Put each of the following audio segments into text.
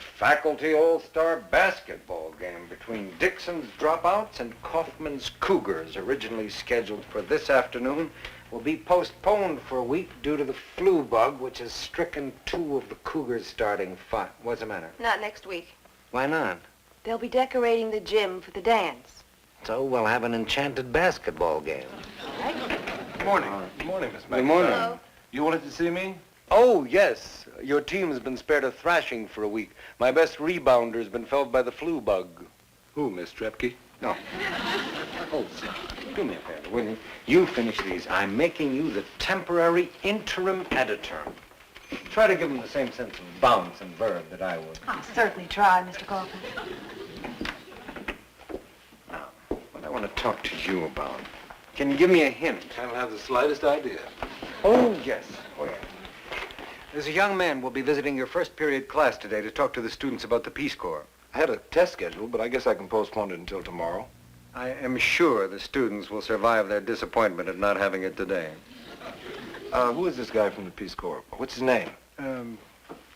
faculty all-star basketball game between Dixon's dropouts and Kaufman's Cougars, originally scheduled for this afternoon, will be postponed for a week due to the flu bug, which has stricken 2 of the Cougars' starting 5. What's the matter? Not next week. Why not? They'll be decorating the gym for the dance. So we'll have an enchanted basketball game. All right. Good morning. Good morning, Miss McIntyre. Good morning. Hello. You wanted to see me? Oh, yes. Your team has been spared a thrashing for a week. My best rebounder has been felled by the flu bug. Who, Miss Trepke? No. Oh, do me a favor, will you? You finish these. I'm making you the temporary interim editor. Try to give them the same sense of bounce and verb that I would. I'll certainly try, Mr. Kaufman. Now, what I want to talk to you about. Can you give me a hint? I don't have the slightest idea. Oh, yes. Oh, yes. There's a young man will be visiting your first period class today to talk to the students about the Peace Corps. I had a test scheduled, but I guess I can postpone it until tomorrow. I am sure the students will survive their disappointment at not having it today. Who is this guy from the Peace Corps? What's his name?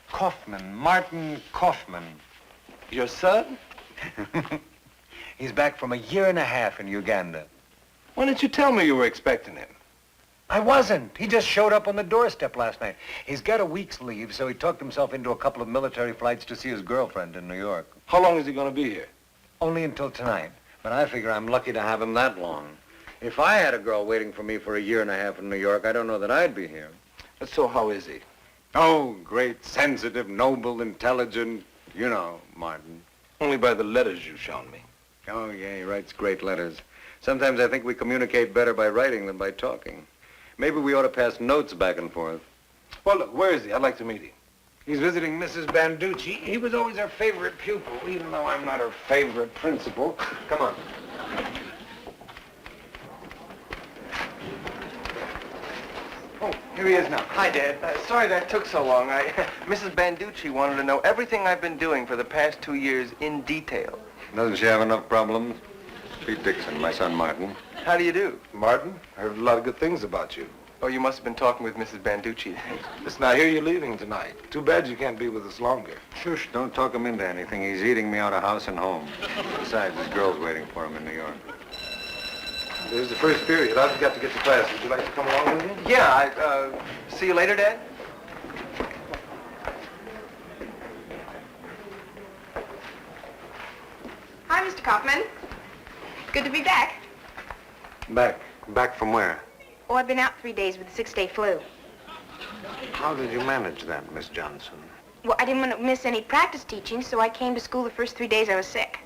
Kaufman, Martin Kaufman. Your son? He's back from a year and a half in Uganda. Why didn't you tell me you were expecting him? I wasn't. He just showed up on the doorstep last night. He's got a week's leave, so he talked himself into a couple of military flights to see his girlfriend in New York. How long is he going to be here? Only until tonight. But I figure I'm lucky to have him that long. If I had a girl waiting for me for a year and a half in New York, I don't know that I'd be here. So how is he? Oh, great, sensitive, noble, intelligent. You know, Martin. Only by the letters you've shown me. Oh, yeah, he writes great letters. Sometimes I think we communicate better by writing than by talking. Maybe we ought to pass notes back and forth. Well, look, where is he? I'd like to meet him. He's visiting Mrs. Banducci. He was always her favorite pupil, even though I'm not her favorite principal. Come on. Oh, here he is now. Hi, Dad. Sorry that took so long. Mrs. Banducci wanted to know everything I've been doing for the past 2 years in detail. Doesn't she have enough problems? Pete Dixon, my son Martin. How do you do? Martin, I heard a lot of good things about you. Oh, you must have been talking with Mrs. Banducci. Listen, I hear you're leaving tonight. Too bad you can't be with us longer. Shush, don't talk him into anything. He's eating me out of house and home. Besides, his girl's waiting for him in New York. There's the first period. I've got to get to class. Would you like to come along with me? Yeah, see you later, Dad? Hi, Mr. Kaufman. Good to be back. Back? Back from where? Oh, I've been out 3 days with the 6-day flu. How did you manage that, Miss Johnson? Well, I didn't want to miss any practice teaching, so I came to school the first 3 days I was sick.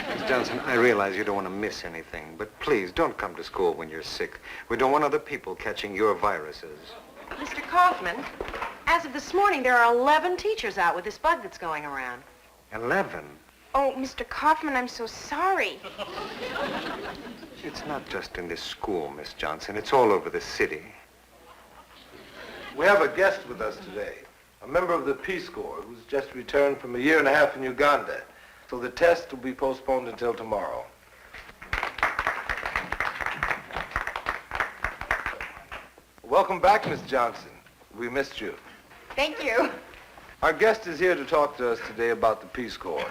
Miss Johnson, I realize you don't want to miss anything, but please don't come to school when you're sick. We don't want other people catching your viruses. Mr. Kaufman, as of this morning, there are 11 teachers out with this bug that's going around. 11? Oh, Mr. Kaufman, I'm so sorry. It's not just in this school, Miss Johnson. It's all over the city. We have a guest with us today, a member of the Peace Corps who's just returned from a year and a half in Uganda. So the test will be postponed until tomorrow. Welcome back, Miss Johnson. We missed you. Thank you. Our guest is here to talk to us today about the Peace Corps,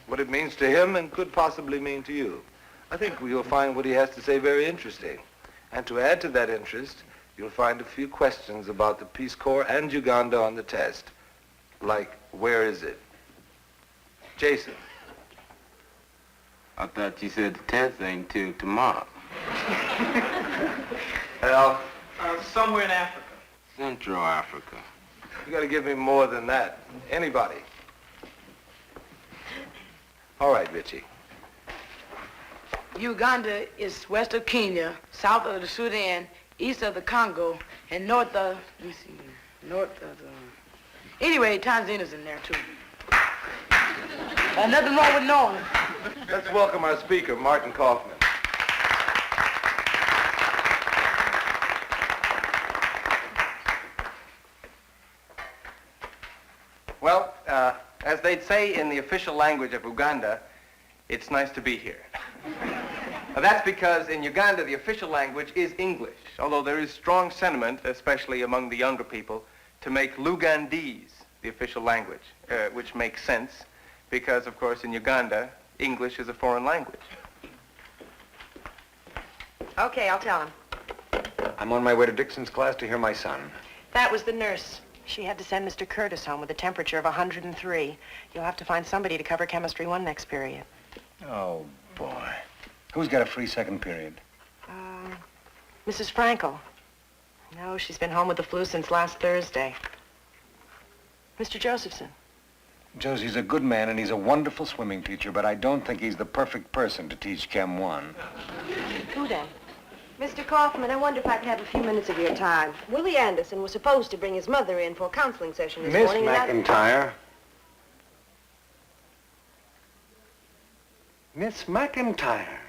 what it means to him and could possibly mean to you. I think you'll find what he has to say very interesting. And to add to that interest, you'll find a few questions about the Peace Corps and Uganda on the test. Like, where is it? Jason. I thought you said the test ain't till tomorrow. Al, Somewhere in Africa. Central Africa. you got to give me more than that. Anybody. All right, Richie. Uganda is west of Kenya, south of the Sudan, east of the Congo, and north of, let me see, north of the, anyway, Tanzania's in there too. Nothing wrong with knowing. Let's welcome our speaker, Martin Kaufman. Well, as they'd say in the official language of Uganda, it's nice to be here. That's because in Uganda, the official language is English, although there is strong sentiment, especially among the younger people, to make Lugandese the official language, which makes sense because, of course, in Uganda, English is a foreign language. Okay, I'll tell him. I'm on my way to Dixon's class to hear my son. That was the nurse. She had to send Mr. Curtis home with a temperature of 103. You'll have to find somebody to cover Chemistry 1 next period. Oh, boy. Who's got a free second period? Mrs. Frankel. No, she's been home with the flu since last Thursday. Mr. Josephson. Josie's a good man, and he's a wonderful swimming teacher, but I don't think he's the perfect person to teach Chem 1. Who then? Mr. Kaufman, I wonder if I could have a few minutes of your time. Willie Anderson was supposed to bring his mother in for a counseling session this Miss morning. McIntyre. Miss McIntyre.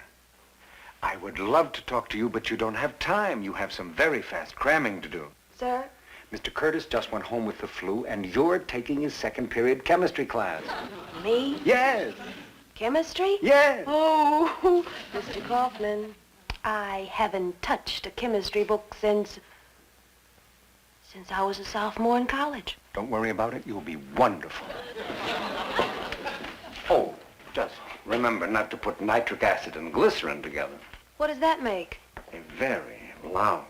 I would love to talk to you, but you don't have time. You have some very fast cramming to do. Sir? Mr. Curtis just went home with the flu, and you're taking his second period chemistry class. Me? Yes. Chemistry? Yes. Oh, Mr. Kaufman, I haven't touched a chemistry book since I was a sophomore in college. Don't worry about it. You'll be wonderful. Oh, just remember not to put nitric acid and glycerin together. What does that make? A very loud.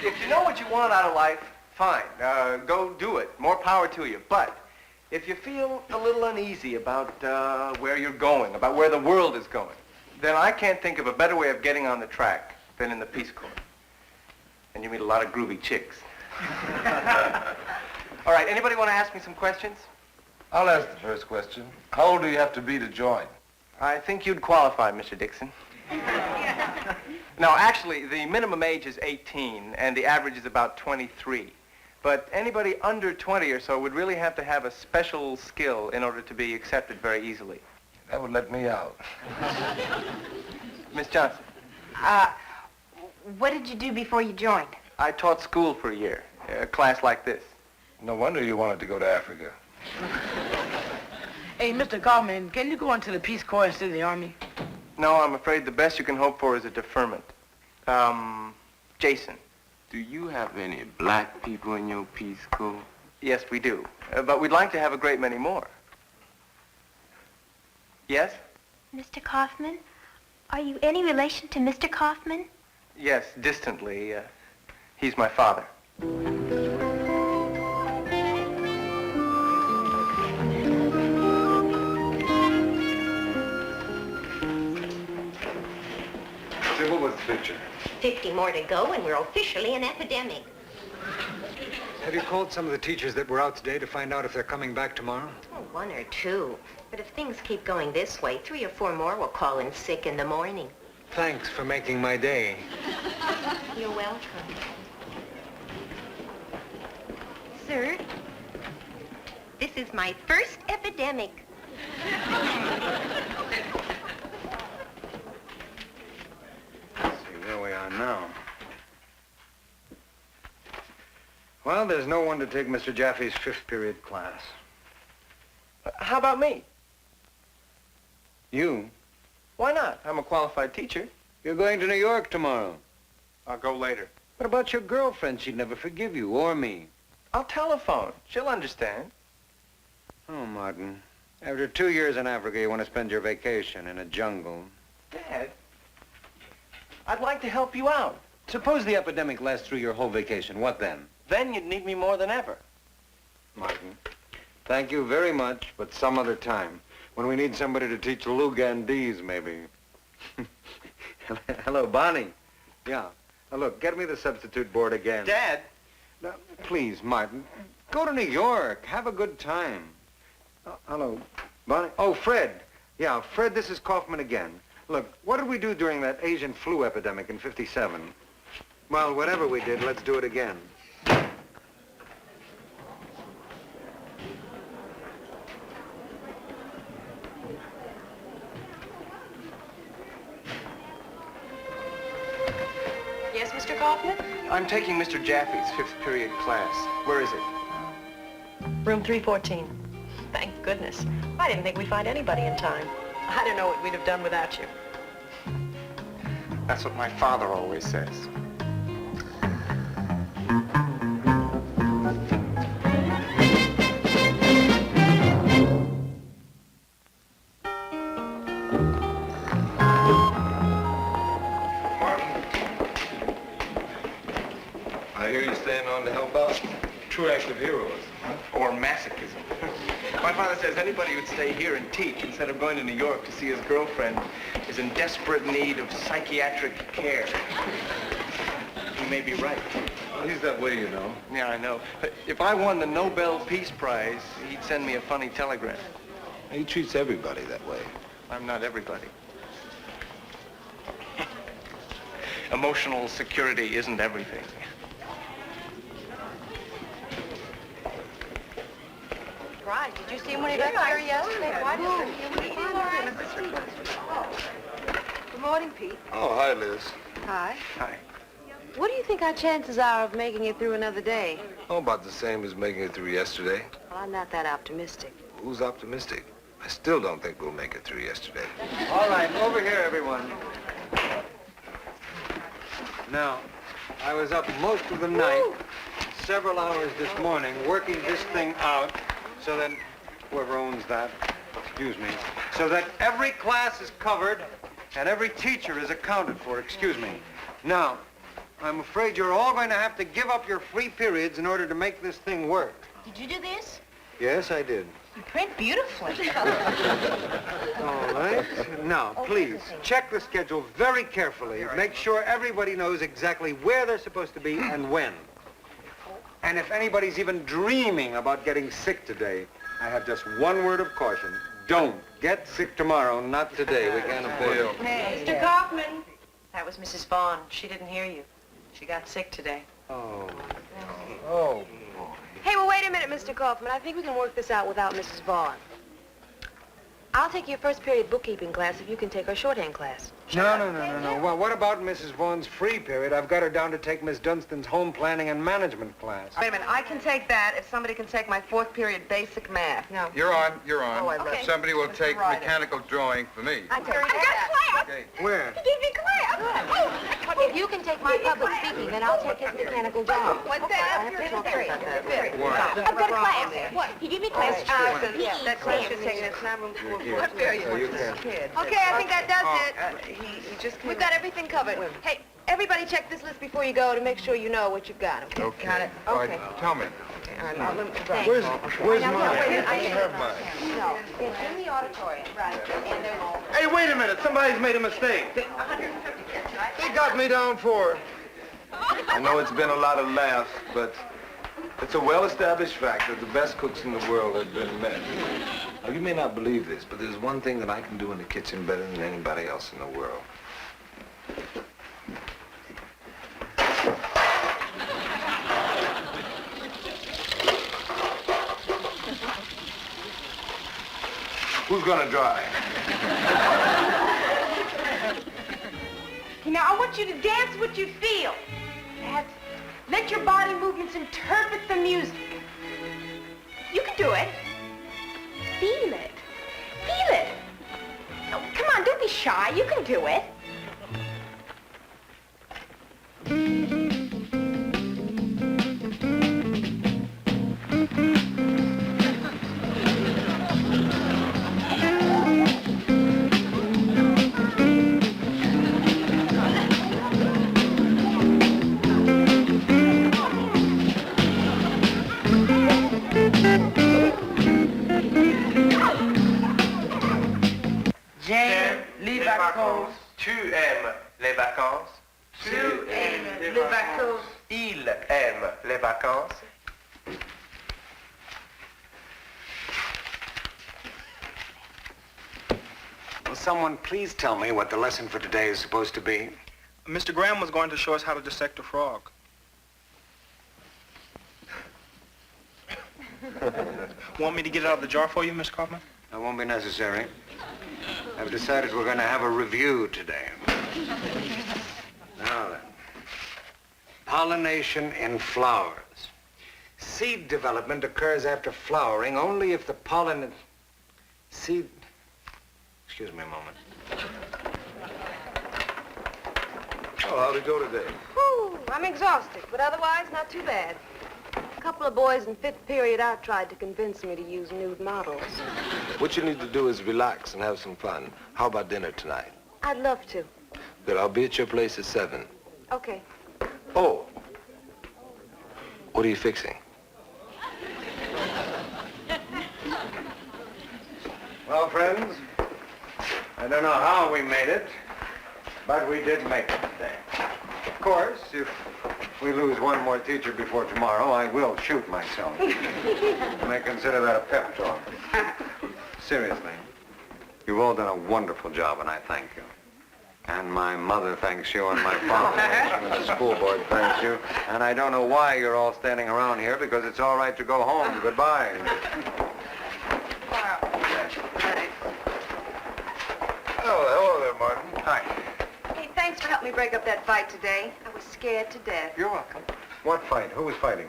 If you know what you want out of life, fine. Go do it. More power to you. But if you feel a little uneasy about where you're going, about where the world is going, then I can't think of a better way of getting on the track than in the Peace Corps. And you meet a lot of groovy chicks. All right, anybody want to ask me some questions? I'll ask the first question. How old do you have to be to join? I think you'd qualify, Mr. Dixon. No, actually, the minimum age is 18, and the average is about 23. But anybody under 20 or so would really have to have a special skill in order to be accepted very easily. That would let me out. Miss Johnson, What did you do before you joined? I taught school for a year, a class like this. No wonder you wanted to go to Africa. Hey, Mr. Kaufman, can you go into the Peace Corps instead of the Army? No, I'm afraid the best you can hope for is a deferment. Jason. Do you have any black people in your Peace Corps? Yes, we do. But we'd like to have a great many more. Yes? Mr. Kaufman, are you any relation to Mr. Kaufman? Yes, distantly. He's my father. Say, what was the picture? 50 more to go, and we're officially an epidemic. Have you called some of the teachers that were out today to find out if they're coming back tomorrow? Oh, 1 or 2. But if things keep going this way, 3 or 4 more will call in sick in the morning. Thanks for making my day. You're welcome. Sir, this is my first epidemic. Let's see where we are now. Well, there's no one to take Mr. Jaffe's 5th period class. How about me? You? Why not? I'm a qualified teacher. You're going to New York tomorrow. I'll go later. What about your girlfriend? She'd never forgive you, or me. I'll telephone. She'll understand. Oh, Martin. After 2 years in Africa, you want to spend your vacation in a jungle. Dad, I'd like to help you out. Suppose the epidemic lasts through your whole vacation. What then? Then you'd need me more than ever. Martin, thank you very much, but some other time. When we need somebody to teach Lugandese, maybe. Hello, Bonnie. Yeah. Now, look, get me the substitute board again. Dad! Now, please, Martin, go to New York. Have a good time. Hello, Bonnie. Oh, Fred. Yeah, Fred, this is Kaufman again. Look, what did we do during that Asian flu epidemic in '57? Well, whatever we did, let's do it again. Yes, Mr. Kaufman? I'm taking Mr. Jaffe's 5th period class. Where is it? Room 314. Thank goodness. I didn't think we'd find anybody in time. I don't know what we'd have done without you. That's what my father always says. on to help out true active heroes. Or masochism. My father says anybody who'd stay here and teach instead of going to New York to see his girlfriend is in desperate need of psychiatric care. He may be right. Well, he's that way, you know. Yeah, I know. But if I won the Nobel Peace Prize, he'd send me a funny telegram. He treats everybody that way. I'm not everybody. Emotional security isn't everything. Right. Did you see him when he got here yesterday? Why did you? Good morning, Pete. Oh, hi, Liz. Hi. Hi. What do you think our chances are of making it through another day? Oh, about the same as making it through yesterday. Well, I'm not that optimistic. Who's optimistic? I still don't think we'll make it through yesterday. All right, over here, everyone. Now, I was up most of the night, several hours this morning, working this thing out so that, whoever owns that, excuse me, so that every class is covered and every teacher is accounted for, excuse me. Now, I'm afraid you're all going to have to give up your free periods in order to make this thing work. Did you do this? Yes, I did. You print beautifully. All right. Now, please, check the schedule very carefully. Make sure everybody knows exactly where they're supposed to be and when. And if anybody's even dreaming about getting sick today, I have just one word of caution. Don't get sick tomorrow, not today. We can't afford it. Mr. Kaufman. That was Mrs. Vaughn. She didn't hear you. She got sick today. Oh. Oh. Hey, well, wait a minute, Mr. Kaufman. I think we can work this out without Mrs. Vaughn. I'll take your first period bookkeeping class if you can take our shorthand class. No. Well, what about Mrs. Vaughn's free period? I've got her down to take Miss Dunstan's home planning and management class. Wait a minute. I can take that if somebody can take my fourth period basic math. No. You're on. Oh, I love Somebody will take mechanical drawing for me. I got class. Okay. Where? Give me class. If you can take my public speaking, then I'll take his mechanical drawing. What's that? I have to talk about that. I've got a class. What? He gave me class. That class you're taking, it's not room for What period? Oh, you can. Okay, I think that does it. He just We've got everything covered. Hey, everybody check this list before you go to make sure you know what you've got. Okay. Got it? All Okay. right, tell me. Where's Now, mine? I have mine. No, it's in the auditorium. Right. And they're all Hey, wait a minute. Somebody's made a mistake. 150 kids, right? They got me down for... I know it's been a lot of laughs, but it's a well-established fact that the best cooks in the world have been men. Now, you may not believe this, but there's one thing that I can do in the kitchen better than anybody else in the world. Who's gonna drive? Now, I want you to dance what you feel. Let your body movements interpret the music. You can do it. Feel it. Feel it. Oh, come on, don't be shy. You can do it. Les vacances. Tu aimes les vacances. Tu aimes les vacances. Il aime les vacances. Will someone please tell me what the lesson for today is supposed to be? Mr. Graham was going to show us how to dissect a frog. Want me to get it out of the jar for you, Miss Kaufman? That won't be necessary. I've decided we're going to have a review today. Now then. Pollination in flowers. Seed development occurs after flowering only if the pollen... Seed... Excuse me a moment. Oh, how'd it go today? Whew, I'm exhausted, but otherwise not too bad. A couple of boys in fifth period out tried to convince me to use nude models. What you need to do is relax and have some fun. How about dinner tonight? I'd love to. Good, I'll be at your place at 7. Okay. Oh. What are you fixing? Well, friends, I don't know how we made it, but we did make it today. Of course, if we lose one more teacher before tomorrow, I will shoot myself. You may consider that a pep talk. Seriously, you've all done a wonderful job, and I thank you. And my mother thanks you, and my father thanks you, and the school board thanks you. And I don't know why you're all standing around here, because it's all right to go home. Goodbye. Oh, hello there, Martin. Hi. Hey, thanks for helping me break up that fight today. I was scared to death. You're welcome. What fight? Who was fighting?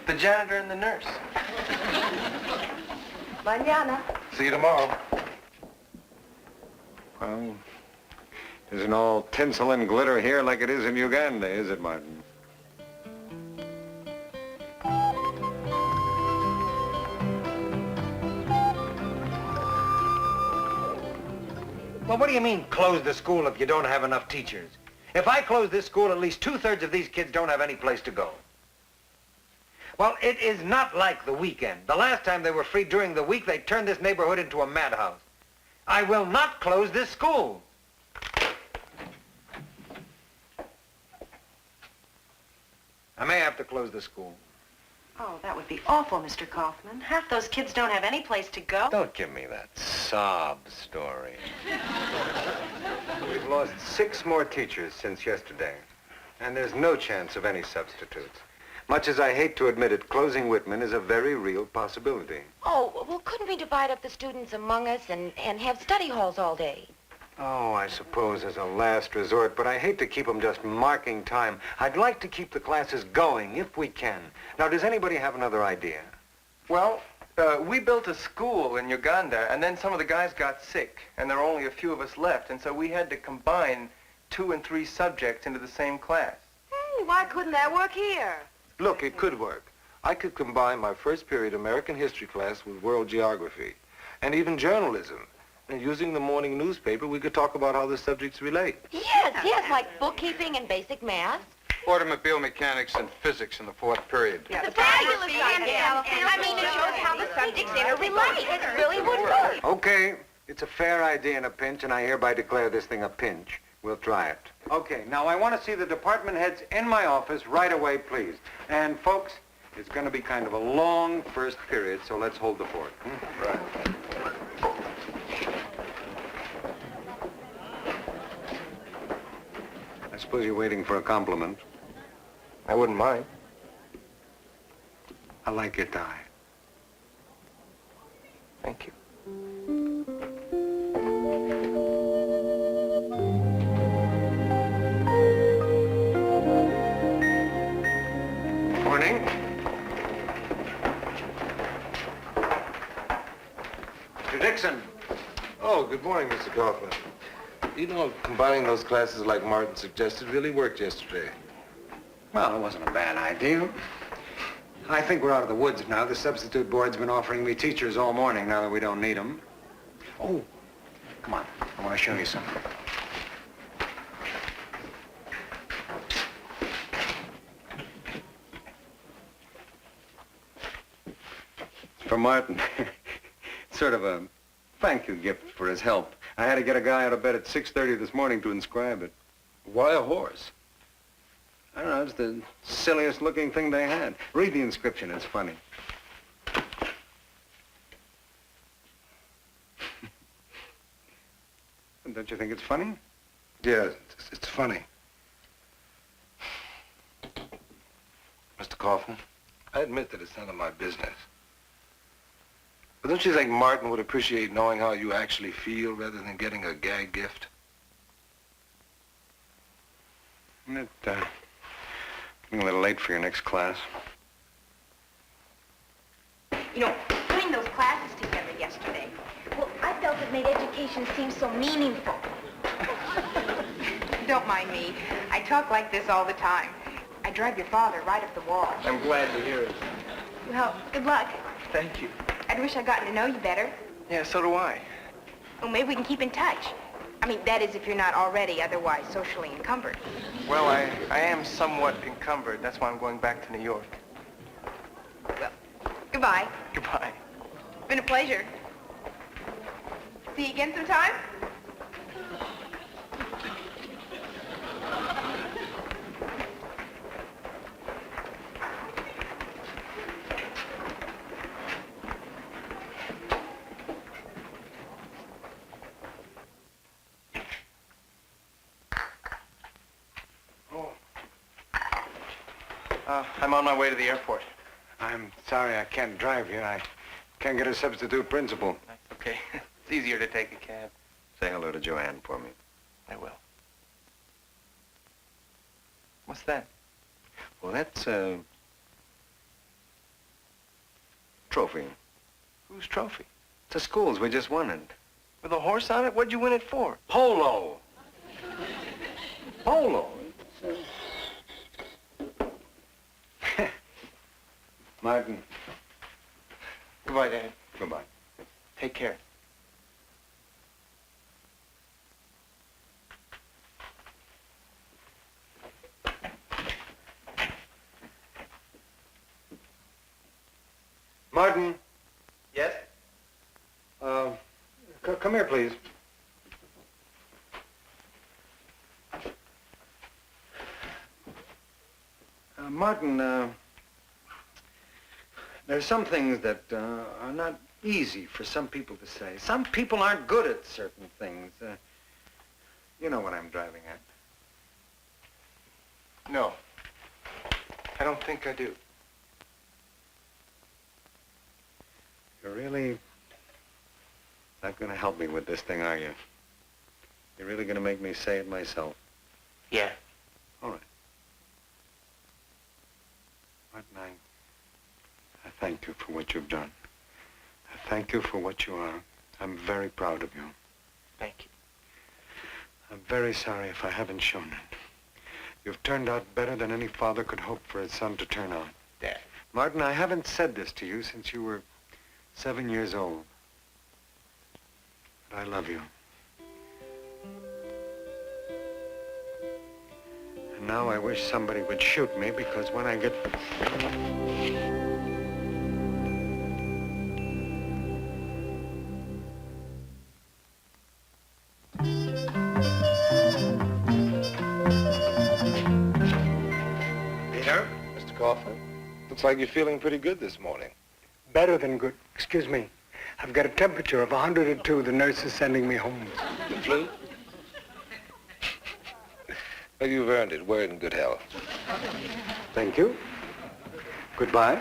The janitor and the nurse. Mañana. See you tomorrow. Well, it isn't all tinsel and glitter here like it is in Uganda, is it, Martin? Well, what do you mean, close the school if you don't have enough teachers? If I close this school, at least 2/3 of these kids don't have any place to go. Well, it is not like the weekend. The last time they were free during the week, they turned this neighborhood into a madhouse. I will not close this school. I may have to close the school. Oh, that would be awful, Mr. Kaufman. Half those kids don't have any place to go. Don't give me that sob story. We've lost 6 more teachers since yesterday, and there's no chance of any substitutes. Much as I hate to admit it, closing Whitman is a very real possibility. Oh, well, couldn't we divide up the students among us and have study halls all day? Oh, I suppose as a last resort, but I hate to keep them just marking time. I'd like to keep the classes going if we can. Now, does anybody have another idea? Well, we built a school in Uganda, and then some of the guys got sick, and there were only a few of us left, and so we had to combine 2 and 3 subjects into the same class. Hey, why couldn't that work here? Look, it could work. I could combine my first period American history class with world geography, and even journalism. And using the morning newspaper, we could talk about how the subjects relate. Yes, like bookkeeping and basic math. Automobile mechanics and physics in the 4th period. Yeah, the fabulous idea. I mean, it shows how the subjects interrelate. It really would work. Okay, it's a fair idea in a pinch, and I hereby declare this thing a pinch. We'll try it. Okay, now I want to see the department heads in my office right away, please. And folks, it's going to be kind of a long first period, so let's hold the fort. Right. I suppose you're waiting for a compliment. I wouldn't mind. I like your tie. Thank you. Morning. Mr. Dixon. Oh, good morning, Mr. Kaufman. You know, combining those classes like Martin suggested really worked yesterday. Well, it wasn't a bad idea. I think we're out of the woods now. The substitute board's been offering me teachers all morning now that we don't need them. Oh, come on. I want to show you something. It's for Martin. It's sort of a thank you gift for his help. I had to get a guy out of bed at 6:30 this morning to inscribe it. Why a horse? I don't know, it's the silliest looking thing they had. Read the inscription, it's funny. Don't you think it's funny? Yeah, it's funny. Mr. Kaufman, I admit that it's none of my business. But don't you think Martin would appreciate knowing how you actually feel rather than getting a gag gift? Isn't it getting a little late for your next class? You know, putting those classes together yesterday, well, I felt it made education seem so meaningful. Don't mind me. I talk like this all the time. I drive your father right up the wall. I'm glad to hear it. Well, good luck. Thank you. I'd wish I'd gotten to know you better. Yeah, so do I. Well, maybe we can keep in touch. I mean, that is if you're not already otherwise socially encumbered. Well, I am somewhat encumbered. That's why I'm going back to New York. Goodbye. Goodbye. Been a pleasure. See you again sometime? I'm on my way to the airport. I'm sorry I can't drive you. I can't get a substitute principal. That's okay. It's easier to take a cab. Say hello to Joanne for me. I will. What's that? Well, that's a trophy. Whose trophy? It's a school's. We just won it. With a horse on it? What'd you win it for? Polo. Polo. Martin. Goodbye, Dad. Goodbye. Take care. Martin. Yes? Come here, please. Martin, there's some things that are not easy for some people to say. Some people aren't good at certain things. You know what I'm driving at. No. I don't think I do. You're really not going to help me with this thing, are you? You're really going to make me say it myself? Yeah. All right. Martin, I thank you for what you've done. I thank you for what you are. I'm very proud of you. Thank you. I'm very sorry if I haven't shown it. You've turned out better than any father could hope for his son to turn out. Dad. Martin, I haven't said this to you since you were 7 years old. But I love you. And now I wish somebody would shoot me, because when I get... Peter? Mr. Kaufman? Looks like you're feeling pretty good this morning. Better than good. Excuse me. I've got a temperature of 102. The nurse is sending me home. The flu? Well, you've earned it. We're in good health. Thank you. Goodbye.